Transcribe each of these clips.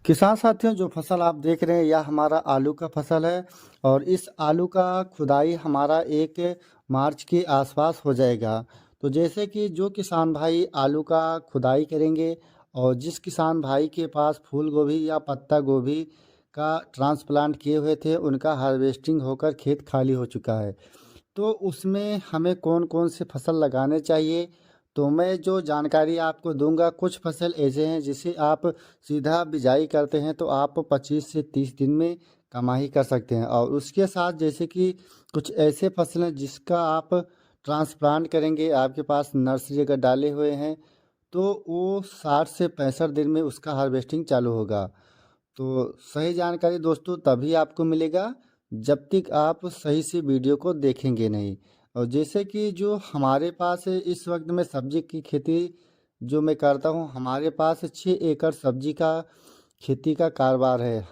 किसान साथियों, जो फसल आप देख रहे हैं यह हमारा आलू का फसल है। और इस आलू का खुदाई हमारा 1 मार्च के आसपास हो जाएगा। तो जैसे कि जो किसान भाई आलू का खुदाई करेंगे और जिस किसान भाई के पास फूल गोभी या पत्ता गोभी का ट्रांसप्लांट किए हुए थे, उनका हार्वेस्टिंग होकर खेत खाली हो चुका है। तो उसमें हमें कौन कौन से फसल लगाने चाहिए, तो मैं जो जानकारी आपको दूंगा। कुछ फसल ऐसे हैं जिसे आप सीधा बिजाई करते हैं तो आप 25 से 30 दिन में कमाई कर सकते हैं। और उसके साथ जैसे कि कुछ ऐसे फसल हैं जिसका आप ट्रांसप्लांट करेंगे, आपके पास नर्सरी अगर डाले हुए हैं तो वो 60 से 65 दिन में उसका हार्वेस्टिंग चालू होगा। तो सही जानकारी दोस्तों तभी आपको मिलेगा जब तक आप सही से वीडियो को देखेंगे नहीं। और जैसे कि जो हमारे पास है, इस वक्त में सब्जी की खेती जो मैं करता हूँ, हमारे पास 6 एकड़ सब्जी का खेती का कारोबार है।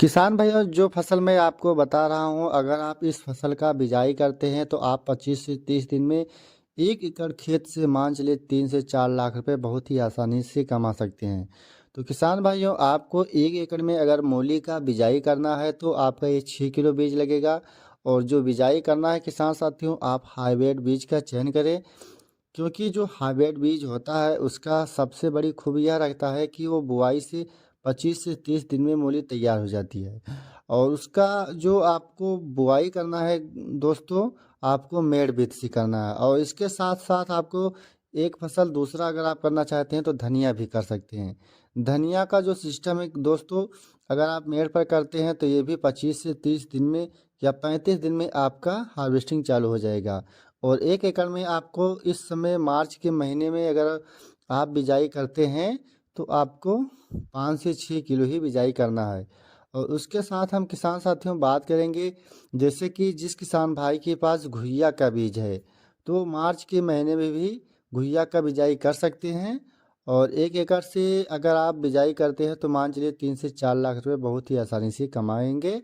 किसान भाई, और जो फसल मैं आपको बता रहा हूँ, अगर आप इस फसल का बिजाई करते हैं तो आप 25 से 30 दिन में 1 एकड़ खेत से मान चलिए 3 से 4 लाख रुपए बहुत ही आसानी से कमा सकते हैं। तो किसान भाइयों, आपको 1 एकड़ में अगर मूली का बिजाई करना है तो आपका ये 6 किलो बीज लगेगा। और जो बिजाई करना है किसान साथियों, आप हाइब्रिड बीज का चयन करें, क्योंकि जो हाइब्रिड बीज होता है उसका सबसे बड़ी खूबी यह रखता है कि वो बुआई से 25 से 30 दिन में मूली तैयार हो जाती है। और उसका जो आपको बुआई करना है दोस्तों, आपको मेड़ बीत से करना है। और इसके साथ साथ आपको एक फसल दूसरा अगर आप करना चाहते हैं तो धनिया भी कर सकते हैं। धनिया का जो सिस्टम है दोस्तों, अगर आप मेड़ पर करते हैं तो ये भी 25 से 30 दिन में या 35 दिन में आपका हार्वेस्टिंग चालू हो जाएगा। और 1 एकड़ में आपको इस समय मार्च के महीने में अगर आप बिजाई करते हैं तो आपको 5 से 6 किलो ही बिजाई करना है। और उसके साथ हम किसान साथियों बात करेंगे, जैसे कि जिस किसान भाई के पास घुइया का बीज है तो मार्च के महीने में भी घुइया का बिजाई कर सकते हैं। और 1 एकड़ से अगर आप बिजाई करते हैं तो मान चलिए 3 से 4 लाख रुपए बहुत ही आसानी से कमाएंगे।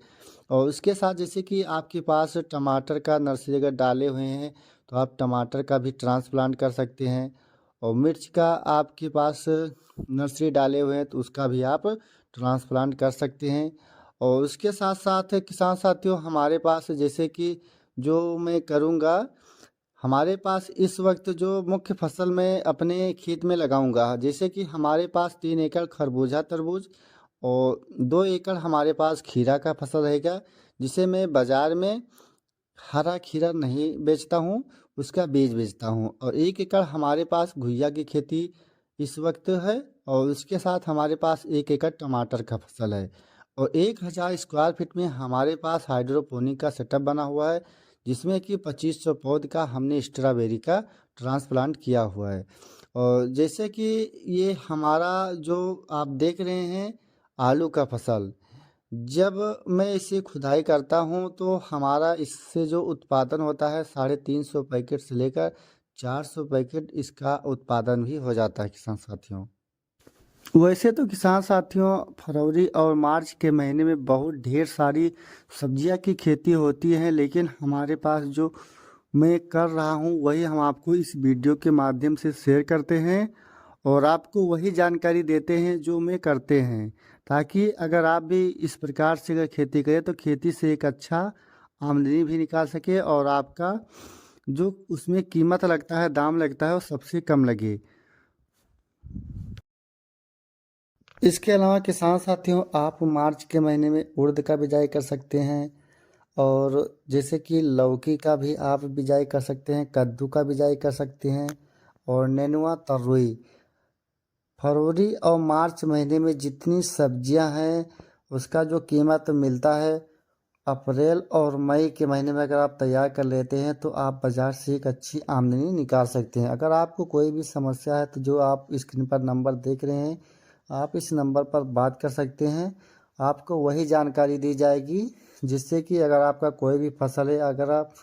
और उसके साथ जैसे कि आपके पास टमाटर का नर्सरी अगर डाले हुए हैं तो आप टमाटर का भी ट्रांसप्लांट कर सकते हैं। और मिर्च का आपके पास नर्सरी डाले हुए हैं तो उसका भी आप ट्रांसप्लांट कर सकते हैं। और उसके साथ साथ किसान साथियों, हमारे पास जैसे कि जो मैं करूँगा, हमारे पास इस वक्त जो मुख्य फसल मैं अपने खेत में लगाऊंगा, जैसे कि हमारे पास 3 एकड़ खरबूजा तरबूज और 2 एकड़ हमारे पास खीरा का फसल रहेगा, जिसे मैं बाज़ार में हरा खीरा नहीं बेचता हूँ, उसका बीज बेचता हूँ। और 1 एकड़ हमारे पास घुइया की खेती इस वक्त है। और उसके साथ हमारे पास 1 एकड़ टमाटर का फसल है। और 1000 स्क्वायर फीट में हमारे पास हाइड्रोपोनिक का सेटअप बना हुआ है, जिसमें कि 2500 पौध का हमने स्ट्रॉबेरी का ट्रांसप्लांट किया हुआ है। और जैसे कि ये हमारा जो आप देख रहे हैं आलू का फसल, जब मैं इसे खुदाई करता हूँ तो हमारा इससे जो उत्पादन होता है 350 पैकेट से लेकर 400 पैकेट इसका उत्पादन भी हो जाता है किसान साथियों। वैसे तो किसान साथियों, फरवरी और मार्च के महीने में बहुत ढेर सारी सब्जियां की खेती होती है, लेकिन हमारे पास जो मैं कर रहा हूँ वही हम आपको इस वीडियो के माध्यम से शेयर करते हैं। और आपको वही जानकारी देते हैं जो मैं करते हैं, ताकि अगर आप भी इस प्रकार से अगर खेती करें तो खेती से एक अच्छा आमदनी भी निकाल सके और आपका जो उसमें कीमत लगता है, दाम लगता है, वो सबसे कम लगे। इसके अलावा किसान साथियों, आप मार्च के महीने में उड़द का बिजाई कर सकते हैं। और जैसे कि लौकी का भी आप बिजाई कर सकते हैं, कद्दू का बिजाई कर सकते हैं। और नेनुआ तरुई, फरवरी और मार्च महीने में जितनी सब्जियां हैं उसका जो कीमत मिलता है, अप्रैल और मई के महीने में अगर आप तैयार कर लेते हैं तो आप बाज़ार से एक अच्छी आमदनी निकाल सकते हैं। अगर आपको कोई भी समस्या है तो जो आप स्क्रीन पर नंबर देख रहे हैं, आप इस नंबर पर बात कर सकते हैं। आपको वही जानकारी दी जाएगी, जिससे कि अगर आपका कोई भी फसल है, अगर आप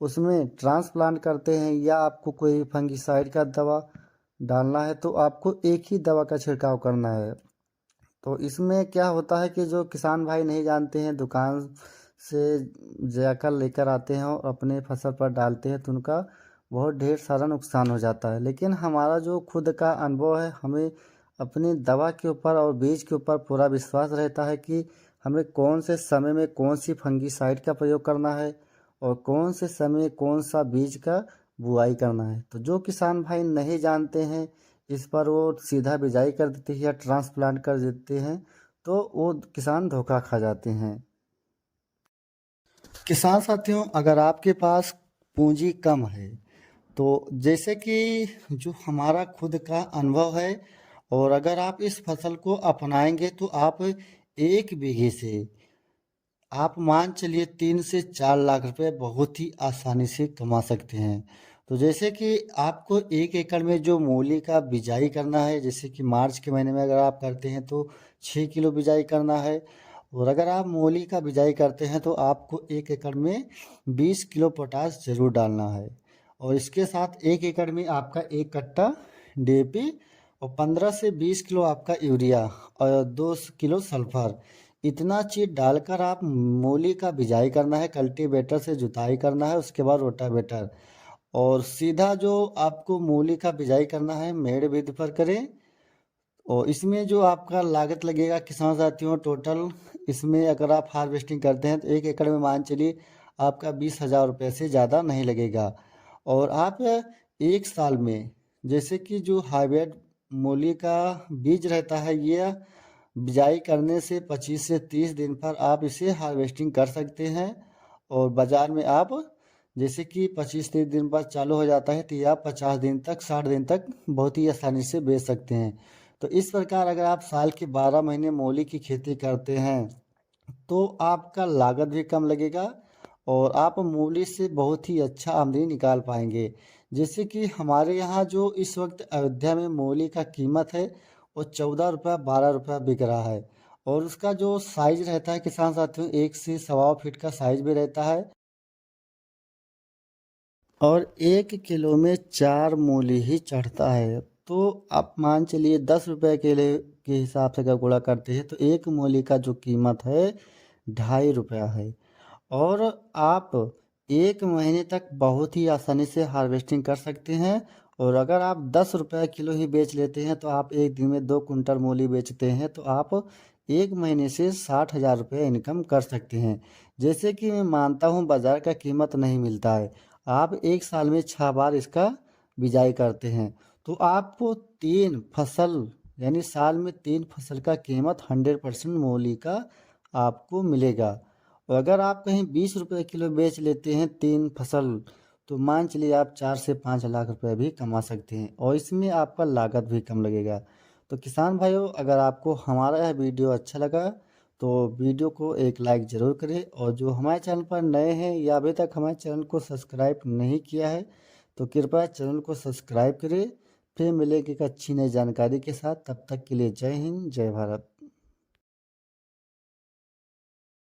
उसमें ट्रांसप्लांट करते हैं या आपको कोई फंगिसाइड का दवा डालना है तो आपको एक ही दवा का छिड़काव करना है। तो इसमें क्या होता है कि जो किसान भाई नहीं जानते हैं, दुकान से जाकर लेकर आते हैं और अपने फसल पर डालते हैं तो उनका बहुत ढेर सारा नुकसान हो जाता है। लेकिन हमारा जो खुद का अनुभव है, हमें अपनी दवा के ऊपर और बीज के ऊपर पूरा विश्वास रहता है कि हमें कौन से समय में कौन सी फंगिसाइड का प्रयोग करना है और कौन से समय कौन सा बीज का बुआई करना है। तो जो किसान भाई नहीं जानते हैं इस पर, वो सीधा बिजाई कर देते हैं या ट्रांसप्लांट कर देते हैं, तो वो किसान धोखा खा जाते हैं। किसान साथियों, अगर आपके पास पूंजी कम है, तो जैसे कि जो हमारा खुद का अनुभव है, और अगर आप इस फसल को अपनाएंगे तो आप 1 बीघे से आप मान चलिए 3 से 4 लाख रुपए बहुत ही आसानी से कमा सकते हैं। तो जैसे कि आपको 1 एकड़ में जो मूली का बिजाई करना है, जैसे कि मार्च के महीने में अगर आप करते हैं तो 6 किलो बिजाई करना है, और अगर आप मूली का बिजाई करते हैं तो आपको 1 एकड़ में 20 किलो पोटाश जरूर डालना है। और इसके साथ 1 एकड़ में आपका 1 कट्टा DAP और 15 से 20 किलो आपका यूरिया और 2 किलो सल्फर, इतना चीज डालकर आप मूली का बिजाई करना है। कल्टीवेटर से जुताई करना है, उसके बाद रोटावेटर, और सीधा जो आपको मूली का बिजाई करना है मेड़ विधि पर करें। और इसमें जो आपका लागत लगेगा किसान साथियों, टोटल इसमें अगर आप हार्वेस्टिंग करते हैं तो 1 एकड़ में मान चलिए आपका 20,000 रुपये से ज़्यादा नहीं लगेगा। और आप 1 साल में, जैसे कि जो हाइब्रिड मूली का बीज रहता है, ये बिजाई करने से 25 से 30 दिन पर आप इसे हार्वेस्टिंग कर सकते हैं। और बाज़ार में आप, जैसे कि 25-30 दिन बाद चालू हो जाता है, तो ये आप 50 दिन तक 60 दिन तक बहुत ही आसानी से बेच सकते हैं। तो इस प्रकार अगर आप साल के 12 महीने मूली की खेती करते हैं तो आपका लागत भी कम लगेगा और आप मूली से बहुत ही अच्छा आमदनी निकाल पाएंगे। जैसे कि हमारे यहाँ जो इस वक्त अयोध्या में मूली का कीमत है वो 14 रुपया 12 रुपया बिक रहा है। और उसका जो साइज रहता है किसान साथियों, 1 से 1.25 फीट का साइज भी रहता है। और 1 किलो में 4 मूली ही चढ़ता है। तो आप मान चलिए 10 रुपए के हिसाब से अगर गुणा करते हैं तो 1 मूली का जो कीमत है 2.5 रुपया है। और आप 1 महीने तक बहुत ही आसानी से हार्वेस्टिंग कर सकते हैं। और अगर आप 10 रुपया किलो ही बेच लेते हैं तो आप एक दिन में 2 कुंटल मूली बेचते हैं तो आप 1 महीने से 60,000 रुपये इनकम कर सकते हैं। जैसे कि मैं मानता हूँ बाज़ार का कीमत नहीं मिलता है, आप 1 साल में 6 बार इसका बिजाई करते हैं तो आपको 3 फसल, यानी साल में 3 फसल का कीमत 100% मूली का आपको मिलेगा। और अगर आप कहीं 20 रुपये किलो बेच लेते हैं 3 फसल, तो मान चलिए आप 4 से 5 लाख रुपए भी कमा सकते हैं और इसमें आपका लागत भी कम लगेगा। तो किसान भाइयों, अगर आपको हमारा यह वीडियो अच्छा लगा तो वीडियो को एक लाइक ज़रूर करें, और जो हमारे चैनल पर नए हैं या अभी तक हमारे चैनल को सब्सक्राइब नहीं किया है तो कृपया चैनल को सब्सक्राइब करें। फिर मिलेंगे एक अच्छी नई जानकारी के साथ, तब तक के लिए जय हिंद जय भारत।